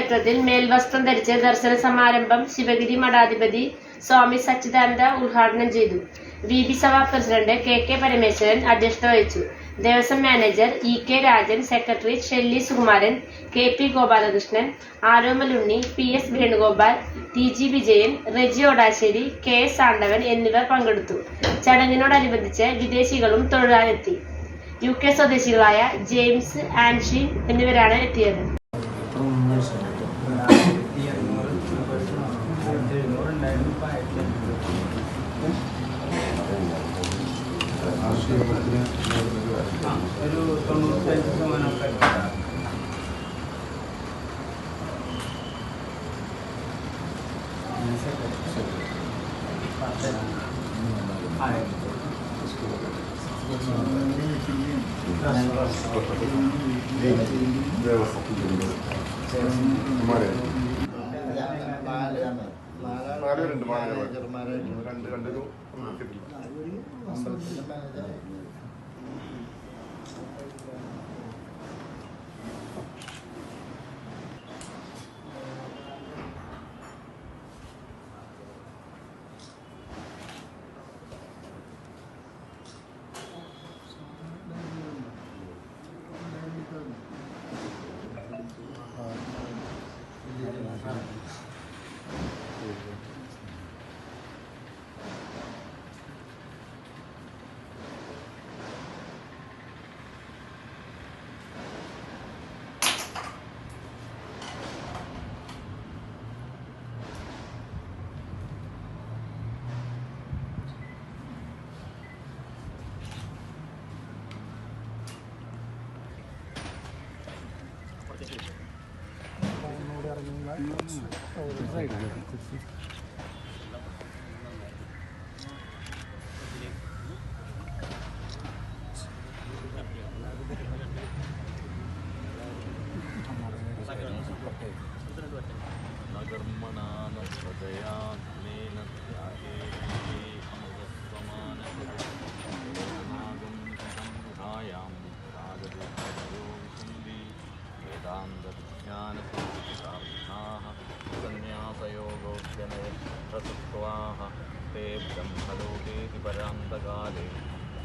ക്ഷേത്രത്തിൽ മേൽവസ്ത്രം ധരിച്ച് ദർശന സമാരംഭം ശിവഗിരി മഠാധിപതി സ്വാമി സച്ചിദാനന്ദ ഉദ്ഘാടനം ചെയ്തു. VB സഭ പ്രസിഡന്റ് KK പരമേശ്വരൻ അധ്യക്ഷത വഹിച്ചു. Devaswom manager EK Rajan, secretary Shelly Sukumaran, KP Gopalakrishnan, Aromal Unni, PS Venugopal, TG Vijayan, Reji Odasseri, KS Andavan എന്നിവർ പങ്കെടുത്തു. ചടങ്ങിനോടനുബന്ധിച്ച് വിദേശികളും തൊഴാനെത്തി. UK സ്വദേശികളായ ജെയിംസ്, ആൻഷീൻ എന്നിവരാണ് എത്തിയത്. ഒരു 95% ते ब्रह्मलोकेति परान्तकाले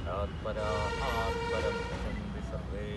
तत्परात्परं पश्यन्ति सर्वे.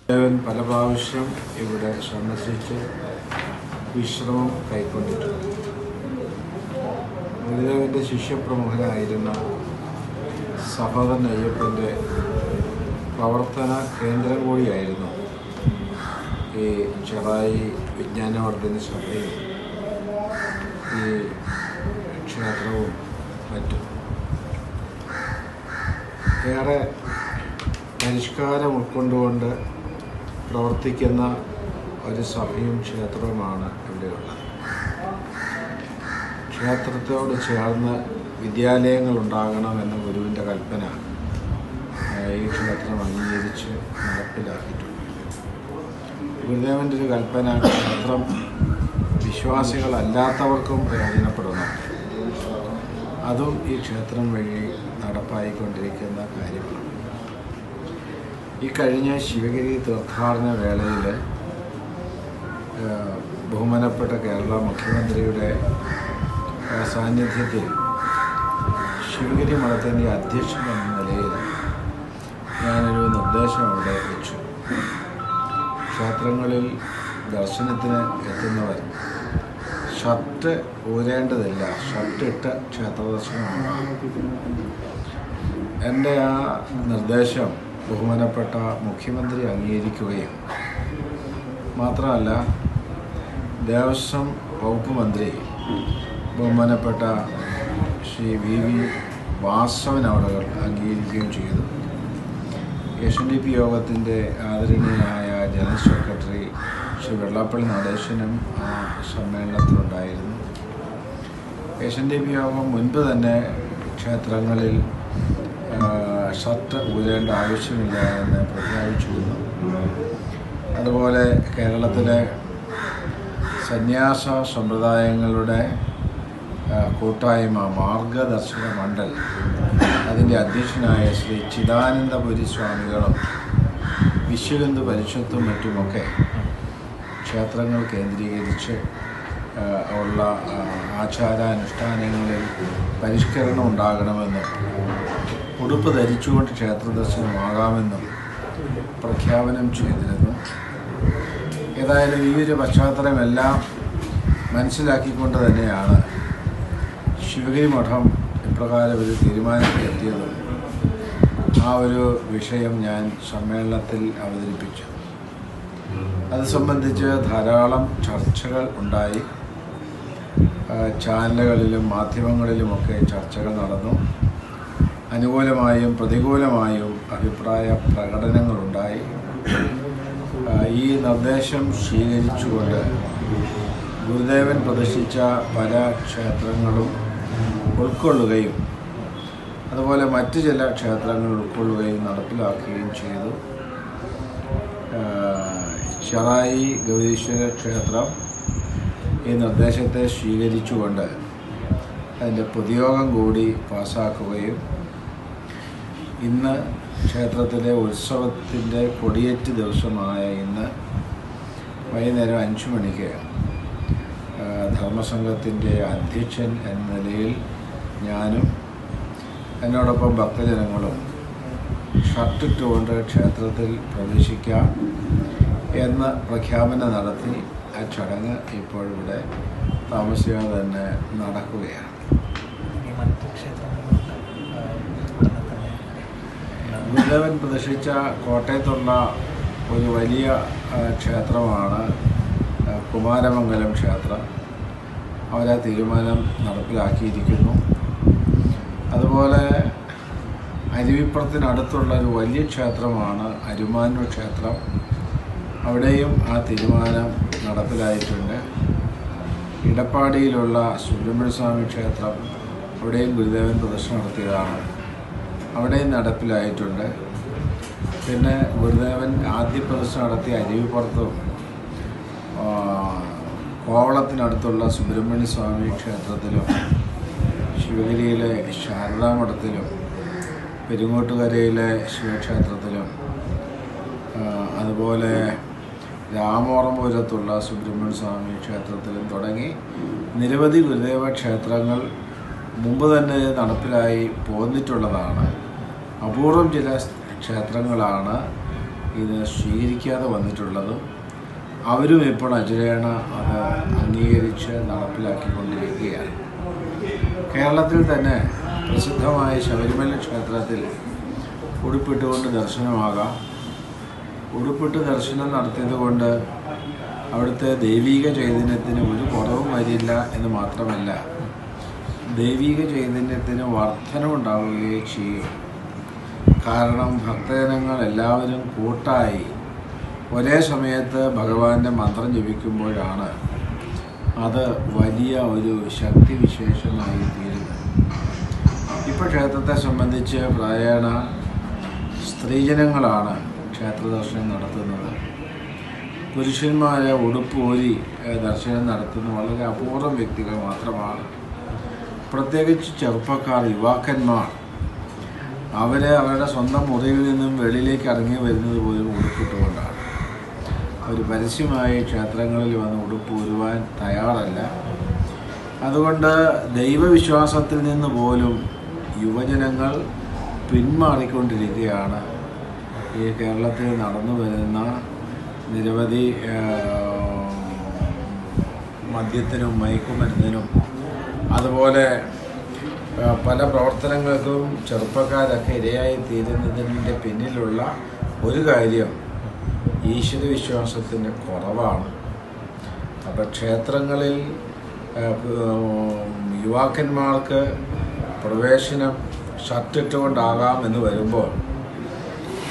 ദേവൻ പല പ്രാവശ്യം ഇവിടെ സന്ദർശിച്ച് വിശ്രമം കൈക്കൊണ്ടിട്ടുണ്ട്. ഗുരുദേവൻ്റെ ശിഷ്യപ്രമുഖനായിരുന്ന സഹോദരൻ അയ്യപ്പൻ്റെ പ്രവർത്തന കേന്ദ്രം കൂടിയായിരുന്നു ഈ ചെറായി വിജ്ഞാനവർദ്ധന സഭയും ഈ മറ്റും ഏറെ പരിഷ്കാരം ഉൾക്കൊണ്ടുകൊണ്ട് പ്രവർത്തിക്കുന്ന ഒരു സഭയും ക്ഷേത്രവുമാണ് ഇവിടെയുള്ളത്. ക്ഷേത്രത്തോട് ചേർന്ന് വിദ്യാലയങ്ങൾ ഉണ്ടാകണമെന്ന ഗുരുവിൻ്റെ കൽപ്പന ഈ ക്ഷേത്രം അംഗീകരിച്ച് നടപ്പിലാക്കിയിട്ടുണ്ട്. ഗുരുദേവൻ്റെ ഒരു കൽപ്പന ക്ഷേത്രം വിശ്വാസികളല്ലാത്തവർക്കും പ്രയോജനപ്പെടുന്നുണ്ട്. അതും ഈ ക്ഷേത്രം വഴി നടപ്പായിക്കൊണ്ടിരിക്കുന്ന കാര്യമാണ്. ഈ കഴിഞ്ഞ ശിവഗിരി തീർത്ഥാടന വേളയിൽ ബഹുമാനപ്പെട്ട കേരള മുഖ്യമന്ത്രിയുടെ സാന്നിധ്യത്തിൽ ശിവഗിരി മഠത്തിൻ്റെ അധ്യക്ഷൻ എന്ന നിലയിൽ ഞാനൊരു നിർദ്ദേശം അവിടെ വെച്ചു. ക്ഷേത്രങ്ങളിൽ ദർശനത്തിന് എത്തുന്നവർ ഷർട്ട് ഊരേണ്ടതില്ല, ഷർട്ടിട്ട് ക്ഷേത്ര ദർശനമാണ്. എൻ്റെ ആ നിർദ്ദേശം ബഹുമാനപ്പെട്ട മുഖ്യമന്ത്രി അംഗീകരിക്കുകയും മാത്രമല്ല ദേവസ്വം വകുപ്പ് മന്ത്രി ബഹുമാനപ്പെട്ട ശ്രീ വി വാസവൻ അവറുകൾ അംഗീകരിക്കുകയും ചെയ്തു. SNDP യോഗത്തിൻ്റെ ആദരണീയനായ ജനറൽ സെക്രട്ടറി ശ്രീ വെള്ളാപ്പള്ളി നടേശനും ആ സമ്മേളനത്തിലുണ്ടായിരുന്നു. SNDP യോഗം മുൻപ് തന്നെ ക്ഷേത്രങ്ങളിൽ ഷർട്ട് ഊരേണ്ട ആവശ്യമില്ല എന്ന് പ്രഖ്യാപിച്ചിരുന്നു. അതുപോലെ കേരളത്തിലെ സന്യാസ സമ്പ്രദായങ്ങളുടെ കൂട്ടായ്മ മാർഗദർശക മണ്ഡൽ അതിൻ്റെ അധ്യക്ഷനായ ശ്രീ ചിദാനന്ദപുരി സ്വാമികളും വിശ്വഹിന്ദു പരിഷത്തും മറ്റുമൊക്കെ ക്ഷേത്രങ്ങൾ കേന്ദ്രീകരിച്ച് ഉള്ള ആചാരാനുഷ്ഠാനങ്ങളിൽ പരിഷ്കരണം ഉണ്ടാകണമെന്നും ഉടുപ്പ് ധരിച്ചുകൊണ്ട് ക്ഷേത്ര ദർശനമാകാമെന്നും പ്രഖ്യാപനം ചെയ്തിരുന്നു. ഏതായാലും ഈ ഒരു പശ്ചാത്തലമെല്ലാം മനസ്സിലാക്കിക്കൊണ്ട് തന്നെയാണ് ശിവഗിരി മഠം ഇപ്രകാരം ഒരു തീരുമാനത്തിലെത്തിയത്. ആ ഒരു വിഷയം ഞാൻ സമ്മേളനത്തിൽ അവതരിപ്പിച്ചു. അത് സംബന്ധിച്ച് ധാരാളം ചർച്ചകൾ ഉണ്ടായി. ചാനലുകളിലും മാധ്യമങ്ങളിലുമൊക്കെ ചർച്ചകൾ നടന്നു. അനുകൂലമായും പ്രതികൂലമായും അഭിപ്രായ പ്രകടനങ്ങളുണ്ടായി. ഈ നിർദ്ദേശം സ്വീകരിച്ചുകൊണ്ട് ഗുരുദേവൻ പ്രതിഷ്ഠിച്ച പല ക്ഷേത്രങ്ങളും ഉൾക്കൊള്ളുകയും അതുപോലെ മറ്റ് ചില ക്ഷേത്രങ്ങൾ ഉൾക്കൊള്ളുകയും നടപ്പിലാക്കുകയും ചെയ്തു. ചെറായി ഗൗരീശ്വര ക്ഷേത്രം ഈ നിർദ്ദേശത്തെ സ്വീകരിച്ചുകൊണ്ട് അതിൻ്റെ പൊതുയോഗം കൂടി പാസ്സാക്കുകയും ഇന്ന് ക്ഷേത്രത്തിലെ ഉത്സവത്തിൻ്റെ കൊടിയേറ്റ് ദിവസമായ ഇന്ന് വൈകുന്നേരം 5 മണിക്ക് ധർമ്മസംഘത്തിൻ്റെ അധ്യക്ഷൻ എന്ന നിലയിൽ ഞാനും എന്നോടൊപ്പം ഭക്തജനങ്ങളും ഷർട്ടിട്ടുകൊണ്ട് ക്ഷേത്രത്തിൽ പ്രവേശിക്കാം എന്ന പ്രഖ്യാപനം നടത്തി. ആ ചടങ്ങ് ഇപ്പോഴിവിടെ താമസിയാതെ തന്നെ നടക്കുകയാണ്. ഗുരുദേവൻ പ്രതിഷ്ഠിച്ച കോട്ടയത്തുള്ള ഒരു വലിയ ക്ഷേത്രമാണ് കുമാരമംഗലം ക്ഷേത്രം. അവരാ തീരുമാനം നടപ്പിലാക്കിയിരിക്കുന്നു. അതുപോലെ അരുവിപ്പുറത്തിനടുത്തുള്ള ഒരു വലിയ ക്ഷേത്രമാണ് അരുമാനൂർ ക്ഷേത്രം. അവിടെയും ആ തീരുമാനം നടപ്പിലായിട്ടുണ്ട്. ഇടപ്പാടിയിലുള്ള സുബ്രഹ്മണ്യസ്വാമി ക്ഷേത്രം, അവിടെയും ഗുരുദേവൻ പ്രതിഷ്ഠ നടത്തിയതാണ്. അവിടെയും നടപ്പിലായിട്ടുണ്ട്. പിന്നെ ഗുരുദേവൻ ആദ്യ പ്രതിഷ്ഠ നടത്തിയ അരുവിപ്പുറത്തും കോവളത്തിനടുത്തുള്ള സുബ്രഹ്മണ്യസ്വാമി ക്ഷേത്രത്തിലും ശിവഗിരിയിലെ ശാരദാമഠത്തിലും പെരുങ്ങോട്ടുകരയിലെ ശിവക്ഷേത്രത്തിലും അതുപോലെ രാമോറമ്പൂരത്തുള്ള സുബ്രഹ്മണ്യസ്വാമി ക്ഷേത്രത്തിലും തുടങ്ങി നിരവധി ഗുരുദേവ ക്ഷേത്രങ്ങൾ മുമ്പ് തന്നെ നടപ്പിലായി പോന്നിട്ടുള്ളതാണ്. അപൂർവം ചില ക്ഷേത്രങ്ങളാണ് ഇത് സ്വീകരിക്കാതെ വന്നിട്ടുള്ളതും അവരും ഇപ്പോൾ അജരേണ അത് അംഗീകരിച്ച് നടപ്പിലാക്കിക്കൊണ്ടിരിക്കുകയാണ്. കേരളത്തിൽ തന്നെ പ്രസിദ്ധമായ ശബരിമല ക്ഷേത്രത്തിൽ ഉടുപ്പിട്ടുകൊണ്ട് ദർശനമാകാം. ഉടുപ്പിട്ട് ദർശനം നടത്തിയത് കൊണ്ട് അവിടുത്തെ ദൈവിക ചൈതന്യത്തിന് ഒരു കുറവും വരില്ല എന്ന് മാത്രമല്ല, ദൈവിക ചൈതന്യത്തിന് വർധനമുണ്ടാവുകയും ചെയ്യും. കാരണം ഭക്തജനങ്ങൾ എല്ലാവരും കൂട്ടായി ഒരേ സമയത്ത് ഭഗവാന്റെ മന്ത്രം ജപിക്കുമ്പോഴാണ് അത് വലിയ ഒരു ശക്തിവിശേഷമായി തീരുന്നത്. ഇപ്പോൾ ക്ഷേത്രത്തെ സംബന്ധിച്ച് പ്രായേണ സ്ത്രീജനങ്ങളാണ് ക്ഷേത്ര ദർശനം നടത്തുന്നത്. പുരുഷന്മാരെ ഉടുപ്പൂരി ദർശനം നടത്തുന്ന വളരെ അപൂർവം വ്യക്തികൾ മാത്രമാണ്. പ്രത്യേകിച്ച് ചെറുപ്പക്കാർ, യുവാക്കന്മാർ, അവരുടെ സ്വന്തം മുറിയിൽ നിന്നും വെളിയിലേക്ക് ഇറങ്ങി വരുന്നത് പോലും ഉടുപ്പിട്ടുകൊണ്ടാണ്. അവർ പരസ്യമായി ക്ഷേത്രങ്ങളിൽ വന്ന് ഉടുപ്പൂരുവാൻ തയ്യാറല്ല. അതുകൊണ്ട് ദൈവവിശ്വാസത്തിൽ നിന്ന് പോലും യുവജനങ്ങൾ പിന്മാറിക്കൊണ്ടിരിക്കുകയാണ്. ഈ കേരളത്തിൽ നടന്നു വരുന്ന നിരവധി മദ്യത്തിനും മയക്കുമരുന്നിനും അതുപോലെ പല പ്രവർത്തനങ്ങൾക്കും ചെറുപ്പക്കാരൊക്കെ ഇരയായി തീരുന്നതിൻ്റെ പിന്നിലുള്ള ഒരു കാര്യം ഈശ്വരവിശ്വാസത്തിൻ്റെ കുറവാണ്. അപ്പോൾ ക്ഷേത്രങ്ങളിൽ യുവാക്കന്മാർക്ക് പ്രവേശനം ഷർട്ടിട്ടുകൊണ്ടാകാം എന്ന് വരുമ്പോൾ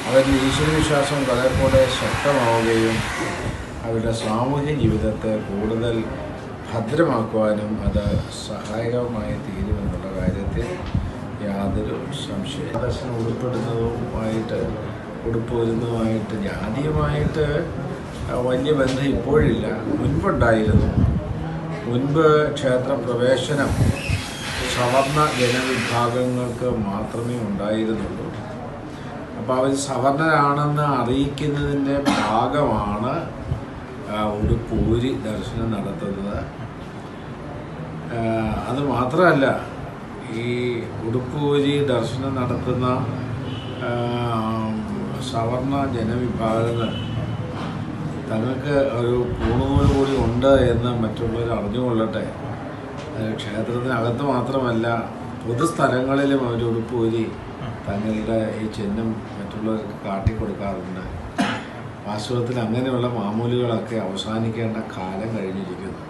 അവരുടെ ഈശ്വരവിശ്വാസം വളരെ കൂടെ ശക്തമാവുകയും അവരുടെ സാമൂഹ്യ ജീവിതത്തെ കൂടുതൽ ഭദ്രമാക്കുവാനും അത് സഹായകമായി തീരുമെന്നുള്ള കാര്യത്തിൽ യാതൊരു സംശയം. ദർശനം ഉടുപ്പൂരുന്നതുമായിട്ട് ജാതീയമായിട്ട് വലിയ ബന്ധം ഇപ്പോഴില്ല, മുൻപുണ്ടായിരുന്നു. മുൻപ് ക്ഷേത്രപ്രവേശനം സവർണ ജനവിഭാഗങ്ങൾക്ക് മാത്രമേ ഉണ്ടായിരുന്നുള്ളൂ. അപ്പോൾ അവർ സവർണരാണെന്ന് അറിയിക്കുന്നതിൻ്റെ ഭാഗമാണ് ഉടുപ്പൂരി ദർശനം നടത്തുന്നത്. അത് മാത്രമല്ല, ഈ ഉടുപ്പൂരി ദർശനം നടത്തുന്ന സവർണ ജനവിഭാഗങ്ങൾ തങ്ങൾക്ക് ഒരു പൂണൂല് കൂടി ഉണ്ട് എന്ന് മറ്റുള്ളവർ അറിഞ്ഞുകൊള്ളട്ടെ. ക്ഷേത്രത്തിനകത്ത് മാത്രമല്ല, പൊതുസ്ഥലങ്ങളിലും അവർ ഉടുപ്പൂരി തങ്ങളുടെ ഈ ചിഹ്നം മറ്റുള്ളവർക്ക് കാട്ടിക്കൊടുക്കാറുണ്ട്. വാസ്തവത്തിൽ അങ്ങനെയുള്ള മാമൂലുകളൊക്കെ അവസാനിക്കേണ്ട കാലം കഴിഞ്ഞിരിക്കുന്നു.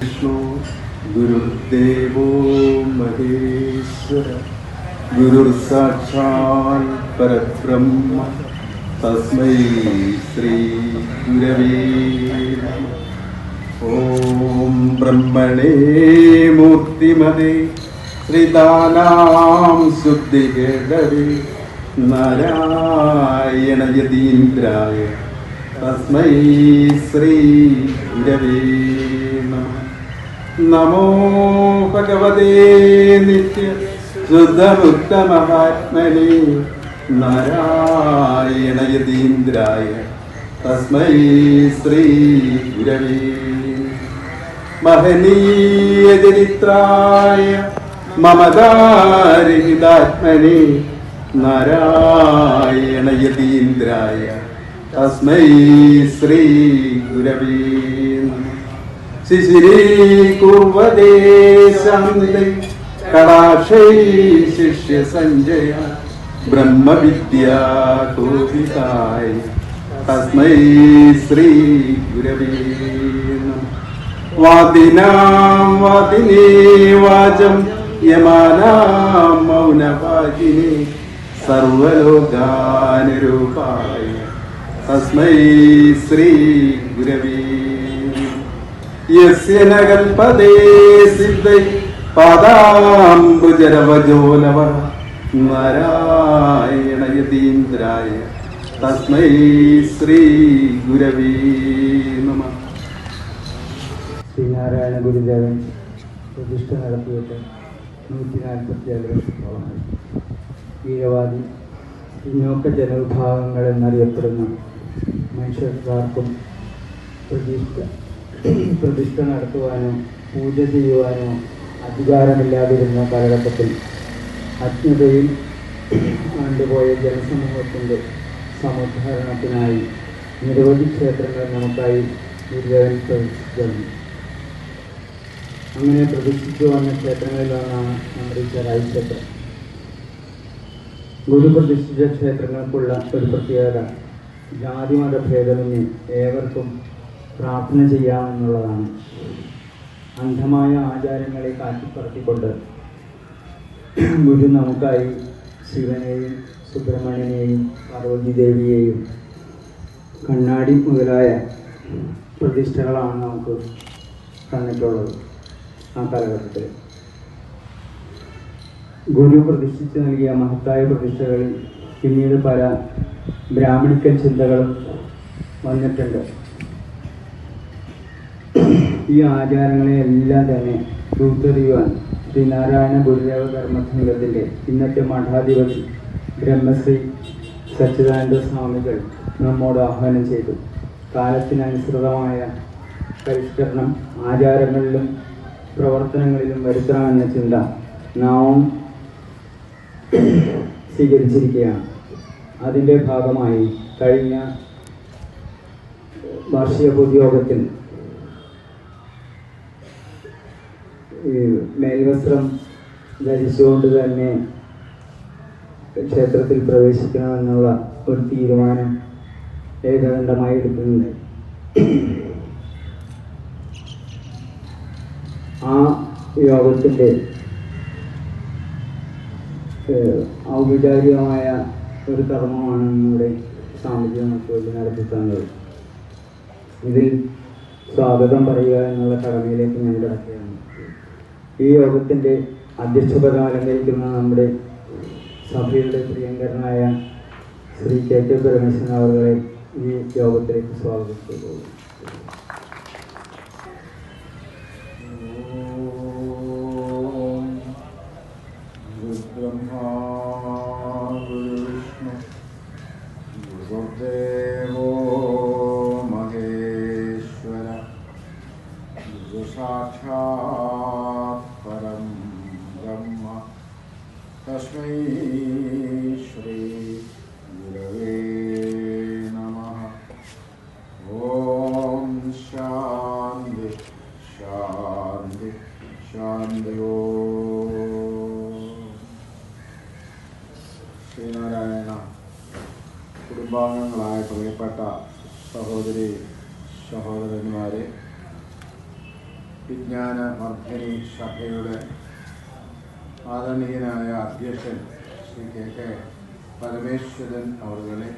വിഷ്ണു ഗുരുദേവോ മഹേശ്വര ഗുരുർ സാക്ഷാൽ പരബ്രഹ്മ തസ്മൈ ശ്രീ ഗുരവേ നമഃ. ഓം ബ്രഹ്മണേ മൂർത്തിമതേ ശ്രീതാനാം ശുദ്ധികേടവേ നാരായണ യതീന്ദ്രായ തസ്മൈ ശ്രീ ഗുരവേ നമഃ. നമോ ഭഗവതേ നിത്യ ശുദ്ധമുക്തമഹാത്മനേ നാരായണ യതീന്ദ്രായ തസ്മൈ ശ്രീ ഗുരവേ. മഹനീയ ചരിത്രായ മമതാരഹിതാത്മനേ നാരായണ യതീന്ദ്രായ തസ്മൈ ശ്രീ ഗുരവേ നമഃ. ശിശിരീ കുർവദേ ശാന്തി കടാക്ഷൈ ശിഷ്യ സഞ്ജയ ബ്രഹ്മവിദ്യാ കോവിതായ തസ്മൈ ശ്രീ ഗുരവേ നമഃ. വാദിനാം വാദിനേ വാചം യമാനാം മൗനവാചിനേ സർവലോകാനുരൂപായ തസ്മൈ ശ്രീ ഗുരവേ. യസ്യ ന കൽപതേ സിദ്ധൈ പാദാംബുജരവജോലവ നാരായണ യതീന്ദ്രായ തസ്മൈ ശ്രീ ഗുരവേ നമഃ. ശ്രീനാരായണ ഗുരുദേവൻ പ്രതിഷ്ഠ നടത്തിയിട്ട് 147 വർഷത്തോളമായി. കീഴവാദി പിന്നോക്ക ജനവിഭാഗങ്ങൾ എന്നറിയപ്പെടുന്ന മനുഷ്യർക്കാർക്കും പ്രതിഷ്ഠ നടത്തുവാനോ പൂജ ചെയ്യുവാനോ അധികാരമില്ലാതിരുന്ന കാലഘട്ടത്തിൽ അജ്ഞതയിൽ ആണ്ടുപോയ ജനസമൂഹത്തിൻ്റെ സമുദ്ധാരണത്തിനായി നിരവധി ക്ഷേത്രങ്ങൾ നമുക്കായി ഗുരുദേവൻ പ്രതിഷ്ഠിച്ചു. അങ്ങനെ പ്രതിഷ്ഠിച്ചു വന്ന ക്ഷേത്രങ്ങളിലൊന്നാണ് നമ്മുടെ ഈ ചെറായി ക്ഷേത്രം. ഗുരു പ്രതിഷ്ഠിച്ച ക്ഷേത്രങ്ങൾക്കുള്ള ഒരു പ്രത്യേകത ജാതിമത ഭേദമന്യേ ഏവർക്കും പ്രാർത്ഥന ചെയ്യാമെന്നുള്ളതാണ്. അന്ധമായ ആചാരങ്ങളെ കാറ്റിപ്പറത്തിക്കൊണ്ട് ഗുരു നമുക്കായി ശിവനെയും സുബ്രഹ്മണ്യനെയും പാർവതി ദേവിയെയും കണ്ണാടി മുതലായ പ്രതിഷ്ഠകളാണ് നമുക്ക് തന്നിട്ടുള്ളത്. ആ കാലഘട്ടത്തിൽ ഗുരു പ്രതിഷ്ഠിച്ച് നൽകിയ മഹത്തായ പ്രതിഷ്ഠകളിൽ പിന്നീട് പല ബ്രാഹ്മണിക്കൻ ചിന്തകളും വന്നിട്ടുണ്ട്. ഈ ആചാരങ്ങളെ എല്ലാം തന്നെ ദൂത്തെറിയുവാൻ ശ്രീനാരായണ ഗുരുദേവ ധർമ്മസംഘത്തിൻ്റെ ഇന്നത്തെ മഠാധിപതി ബ്രഹ്മശ്രീ സച്ചിദാനന്ദ സ്വാമികൾ നമ്മോട് ആഹ്വാനം ചെയ്തു. കാലത്തിനനുസൃതമായ പരിഷ്കരണം ആചാരങ്ങളിലും പ്രവർത്തനങ്ങളിലും വരുത്തണമെന്ന ചിന്ത നാം സ്വീകരിച്ചിരിക്കുകയാണ്. അതിൻ്റെ ഭാഗമായി കഴിഞ്ഞ വാർഷിക പൊതുയോഗത്തിൽ മേൽവസ്ത്രം ധരിച്ചുകൊണ്ട് തന്നെ ക്ഷേത്രത്തിൽ പ്രവേശിക്കണമെന്നുള്ള ഒരു തീരുമാനം ഏകകണ്ഠമായി എടുക്കുന്നുണ്ട്. ആ യോഗത്തിൻ്റെ ഔപചാരികമായ ഒരു കർമ്മമാണ് നമ്മുടെ സാമൂഹിക നമുക്ക് നടത്തി തന്നത്. ഇതിൽ സ്വാഗതം പറയുക എന്നുള്ള കടമയിലേക്ക് ഞാൻ കിടക്കുകയാണ്. ഈ യോഗത്തിൻ്റെ അധ്യക്ഷപദം അലങ്കരിക്കുന്ന നമ്മുടെ സഭയുടെ പ്രിയങ്കരനായ ശ്രീ കെ പരമേശ്വരൻ അവരെ ഈ യോഗത്തിലേക്ക് സ്വാഗതം ചെയ്തു. ബ്രഹ്മാ ഗുരുവിഷ്ണു ഗുരുദേവോ മഹേശ്വര സാക്ഷാത് പരം ബ്രഹ്മ തസ്മൈ ശ്രീ ഗുരവേ നമഃ. ഓം ശാന്തി ശാന്തി ശാന്തിയോ. ശ്രീനാരായണ കുടുംബാംഗങ്ങളായ പ്രിയപ്പെട്ട സഹോദരി സഹോദരന്മാരെ, വിജ്ഞാന വർദ്ധിനി സഭയുടെ ആദരണീയനായ അധ്യക്ഷൻ ശ്രീ കെ പരമേശ്വരൻ അവരുടെ,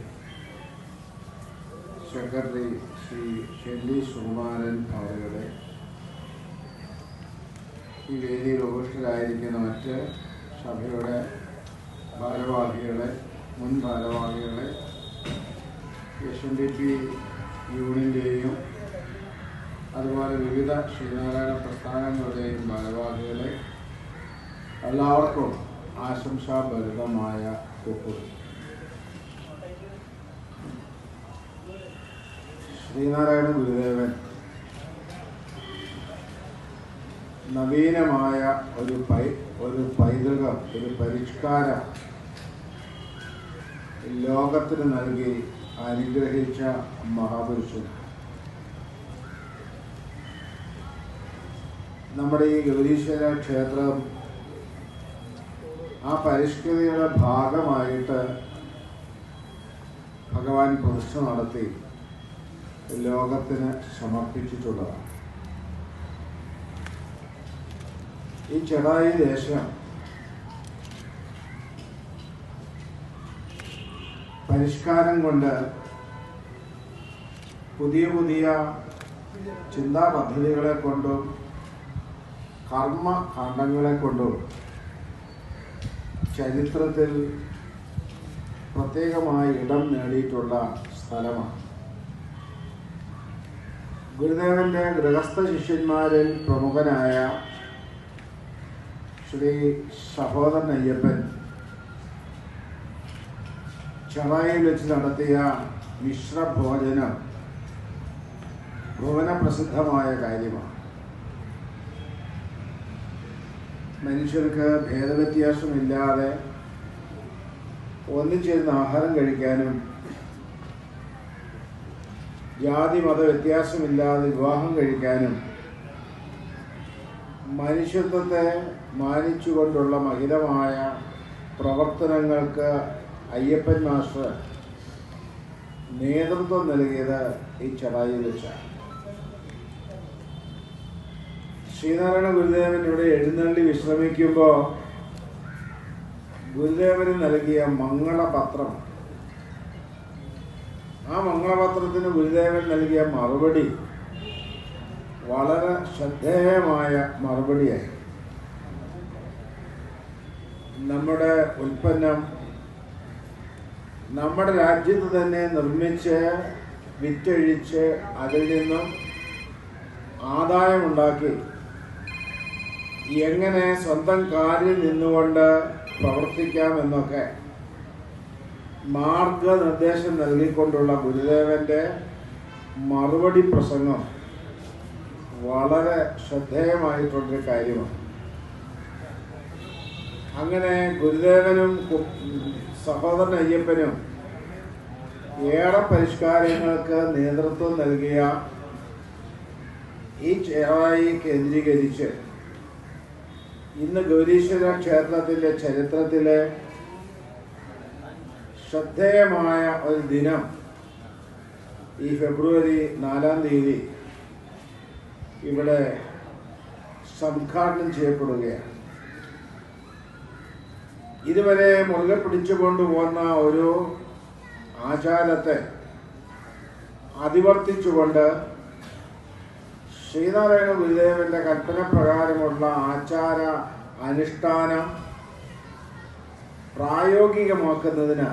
സെക്രട്ടറി ശ്രീ ഷെല്ലി സുകുമാരൻ അവരുടെ, ഈ വേദിയിൽ ഉപസ്ഥിതരായിരിക്കുന്ന മറ്റ് സഭയുടെ ഭാരവാഹികളെ, മുൻ ഭാരവാഹികളെ, SNDP യൂണിയൻ്റെയും അതുപോലെ വിവിധ ശ്രീനാരായണ പ്രസ്ഥാനങ്ങളുടെയും ഭാരവാഹികളെ, എല്ലാവർക്കും ആശംസാഭരിതമായ ഒപ്പ്. ശ്രീനാരായണ ഗുരുദേവൻ നവീനമായ ഒരു പൈതൃകം, ഒരു പരിഷ്കാരം ലോകത്തിന് നൽകി അനുഗ്രഹിച്ച മഹാപുരുഷൻ. നമ്മുടെ ഈ ഗൗരീശ്വര ക്ഷേത്രം ആ പരിഷ്കൃതിയുടെ ഭാഗമായിട്ട് ഭഗവാൻ പ്രതിഷ്ഠ നടത്തി ലോകത്തിന് സമർപ്പിച്ചിട്ടുള്ളതാണ്. ഈ ചെറായി ദേശം പരിഷ്കാരം കൊണ്ട് പുതിയ പുതിയ ചിന്താ പദ്ധതികളെ കൊണ്ടും കർമ്മകാണ്ഡങ്ങളെ കൊണ്ടും ചരിത്രത്തിൽ പ്രത്യേകമായി ഇടം നേടിയിട്ടുള്ള സ്ഥലമാണ്. ഗുരുദേവന്റെ ഗൃഹസ്ഥ ശിഷ്യന്മാരിൽ പ്രമുഖനായ ശ്രീ സഹോദരൻ അയ്യപ്പൻ ചെറായിൽ വെച്ച് നടത്തിയ മിശ്രഭോജനം ഭുവനപ്രസിദ്ധമായ കാര്യമാണ്. മനുഷ്യർക്ക് ഭേദവ്യത്യാസമില്ലാതെ ഒന്നിച്ചിരുന്ന് ആഹാരം കഴിക്കാനും ജാതി മത വ്യത്യാസമില്ലാതെ വിവാഹം കഴിക്കാനും മനുഷ്യത്വത്തെ മാനിച്ചുകൊണ്ടുള്ള മഹിതമായ പ്രവർത്തനങ്ങൾക്ക് അയ്യപ്പൻ മാസ്റ്റർ നേതൃത്വം നൽകിയത് ഈ ചെറായിൽ വെച്ചാണ്. ശ്രീനാരായണ ഗുരുദേവൻ ഇവിടെ എഴുന്നള്ളി വിശ്രമിക്കുമ്പോൾ ഗുരുദേവന് നൽകിയ മംഗളപത്രം, ആ മംഗളപത്രത്തിന് ഗുരുദേവൻ നൽകിയ മറുപടി വളരെ ശ്രദ്ധേയമായ മറുപടിയായി. നമ്മുടെ ഉൽപ്പന്നം നമ്മുടെ രാജ്യത്ത് തന്നെ നിർമ്മിച്ച് വിറ്റഴിച്ച് അതിൽ നിന്നും ആദായമുണ്ടാക്കി എങ്ങനെ സ്വന്തം കാലിൽ നിന്നുകൊണ്ട് പ്രവർത്തിക്കാമെന്നൊക്കെ മാർഗനിർദ്ദേശം നൽകിക്കൊണ്ടുള്ള ഗുരുദേവൻ്റെ മറുപടി പ്രസംഗം വളരെ ശ്രദ്ധേയമായിട്ടുള്ളൊരു കാര്യമാണ്. അങ്ങനെ ഗുരുദേവനും സഹോദരൻ അയ്യപ്പനും ഏറെ പരിഷ്കാരങ്ങൾക്ക് നേതൃത്വം നൽകിയ ഈ ചേറായി കേന്ദ്രീകരിച്ച് ഇന്ന് ഗൗരീശ്വര ക്ഷേത്രത്തിൻ്റെ ചരിത്രത്തിലെ ശ്രദ്ധേയമായ ഒരു ദിനം ഈ ഫെബ്രുവരി 4-ാം തീയതി ഇവിടെ സംഘാടനം ചെയ്യപ്പെടുകയാണ്. ഇതുവരെ മുറുകെ പിടിച്ചുകൊണ്ടുപോകുന്ന ഒരു ആചാരത്തെ അതിവർത്തിച്ചുകൊണ്ട് ശ്രീനാരായണ ഗുരുദേവന്റെ കൽപ്പന പ്രകാരമുള്ള ആചാര അനുഷ്ഠാനം പ്രായോഗികമാക്കുന്നതിന്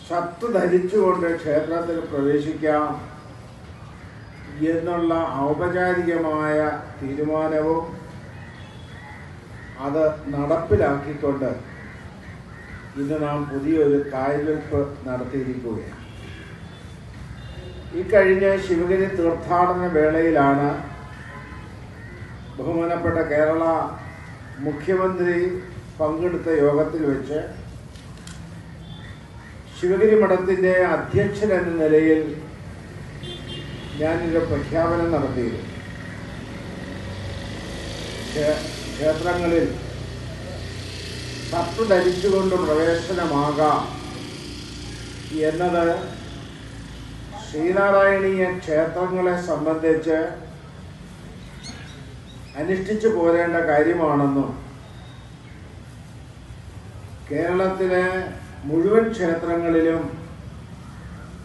ഷർട്ട് ധരിച്ചുകൊണ്ട് ക്ഷേത്രത്തിൽ പ്രവേശിക്കാം എന്നുള്ള ഔപചാരികമായ തീരുമാനവും അത് നടപ്പിലാക്കിക്കൊണ്ട് ഇന്ന് നാം പുതിയൊരു കാൽവെപ്പ് നടത്തിയിരിക്കുകയാണ്. ഇക്കഴിഞ്ഞ ശിവഗിരി തീർത്ഥാടന വേളയിലാണ് ബഹുമാനപ്പെട്ട കേരള മുഖ്യമന്ത്രി പങ്കെടുത്ത യോഗത്തിൽ വെച്ച് ശിവഗിരി മഠത്തിൻ്റെ അധ്യക്ഷൻ എന്ന നിലയിൽ ഞാനൊരു പ്രഖ്യാപനം നടത്തിയിരുന്നു. ക്ഷേത്രങ്ങളിൽ ഷർട്ട് ധരിച്ചുകൊണ്ട് പ്രവേശനമാകാം എന്നത് ശ്രീനാരായണീയ ക്ഷേത്രങ്ങളെ സംബന്ധിച്ച് അനുഷ്ഠിച്ചു പോരേണ്ട കാര്യമാണെന്നും കേരളത്തിലെ മുഴുവൻ ക്ഷേത്രങ്ങളിലും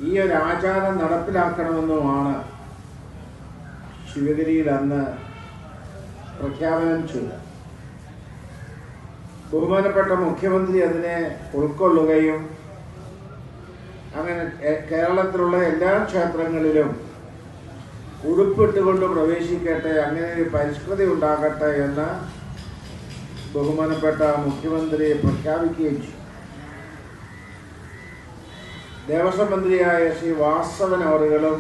ഈ ഒരു ആചാരം നടപ്പിലാക്കണമെന്നുമാണ് ശിവഗിരിയിൽ അന്ന് പ്രഖ്യാപനം ചെയ്തത്. ബഹുമാനപ്പെട്ട മുഖ്യമന്ത്രി അതിനെ ഉൾക്കൊള്ളുകയും അങ്ങനെ കേരളത്തിലുള്ള എല്ലാ ക്ഷേത്രങ്ങളിലും ഉടുപ്പിട്ടുകൊണ്ട് പ്രവേശിക്കട്ടെ, അങ്ങനെ ഒരു പരിഷ്കൃതി ഉണ്ടാകട്ടെ എന്ന് ബഹുമാനപ്പെട്ട മുഖ്യമന്ത്രി പ്രഖ്യാപിക്കുകയും ചെയ്തു. ദേവസ്വം മന്ത്രിയായ ശ്രീ വാസവൻ അവറുകളും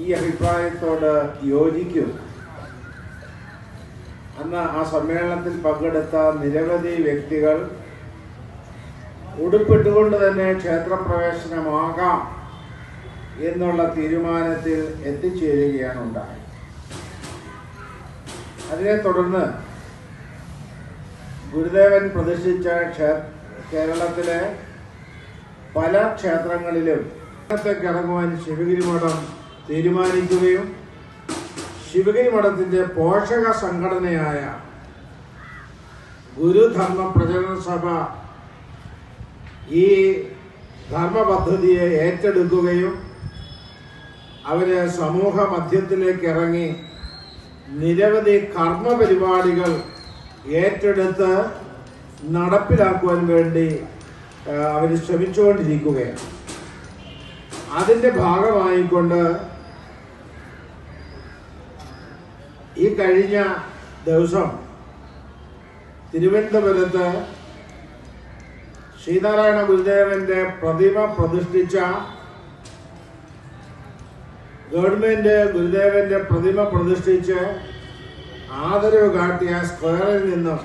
ഈ അഭിപ്രായത്തോട് യോജിക്കും. അന്ന് ആ സമ്മേളനത്തിൽ പങ്കെടുത്ത നിരവധി വ്യക്തികൾ ഉടുപ്പിട്ടുകൊണ്ട് തന്നെ ക്ഷേത്രപ്രവേശനമാകാം എന്നുള്ള തീരുമാനത്തിൽ എത്തിച്ചേരുകയാണ് ഉണ്ടായത്. അതിനെ തുടർന്ന് ഗുരുദേവൻ പ്രതിഷ്ഠിച്ച കേരളത്തിലെ പല ക്ഷേത്രങ്ങളിലും ഇറങ്ങുവാൻ ശിവഗിരി മഠം തീരുമാനിക്കുകയും ശിവഗിരി മഠത്തിൻ്റെ പോഷക സംഘടനയായ ഗുരുധർമ്മ പ്രചരണ സഭ ഈ ധർമ്മ പദ്ധതിയെ ഏറ്റെടുക്കുകയും അവര് സമൂഹ മധ്യത്തിലേക്ക് ഇറങ്ങി നിരവധി കർമ്മ പരിപാടികൾ ഏറ്റെടുത്ത് നടപ്പിലാക്കുവാൻ വേണ്ടി അവർ ശ്രമിച്ചുകൊണ്ടിരിക്കുകയാണ്. അതിൻ്റെ ഭാഗമായിക്കൊണ്ട് ഈ കഴിഞ്ഞ ദിവസം തിരുവനന്തപുരത്ത് ശ്രീനാരായണ ഗുരുദേവന്റെ പ്രതിമ പ്രതിഷ്ഠിച്ച ഗവൺമെന്റ് ഗുരുദേവന്റെ പ്രതിമ പ്രതിഷ്ഠിച്ച് ആദരവ് കാട്ടിയ സ്ക്വയറിൽ നിന്നും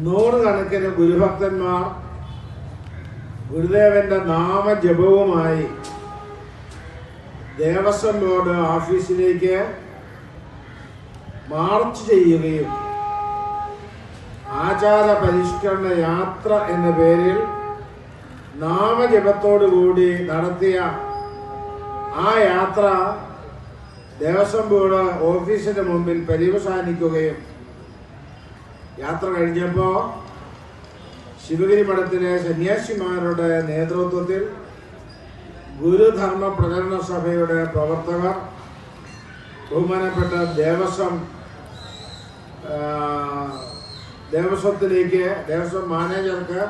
100 കണക്കിന് ഗുരുഭക്തന്മാർ ഗുരുദേവന്റെ നാമജപവുമായി ദേവസ്വം ബോർഡ് ഓഫീസിലേക്ക് മാർച്ച് ചെയ്യുകയും ആചാര പരിഷ്കരണ യാത്ര എന്ന പേരിൽ നാമജപത്തോടുകൂടി നടത്തിയ ആ യാത്ര ദേവസ്വം ബോർഡ് ഓഫീസിന്റെ മുമ്പിൽ പര്യവസാനിക്കുകയും യാത്ര കഴിഞ്ഞപ്പോൾ ശിവഗിരി മഠത്തിലെ സന്യാസിമാരുടെ നേതൃത്വത്തിൽ ഗുരുധർമ്മ പ്രചരണ സഭയുടെ പ്രവർത്തകർ ബഹുമാനപ്പെട്ട ദേവസ്വം മാനേജർക്ക്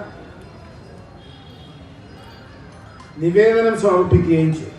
നിവേദനം സമർപ്പിക്കുകയും ചെയ്തു.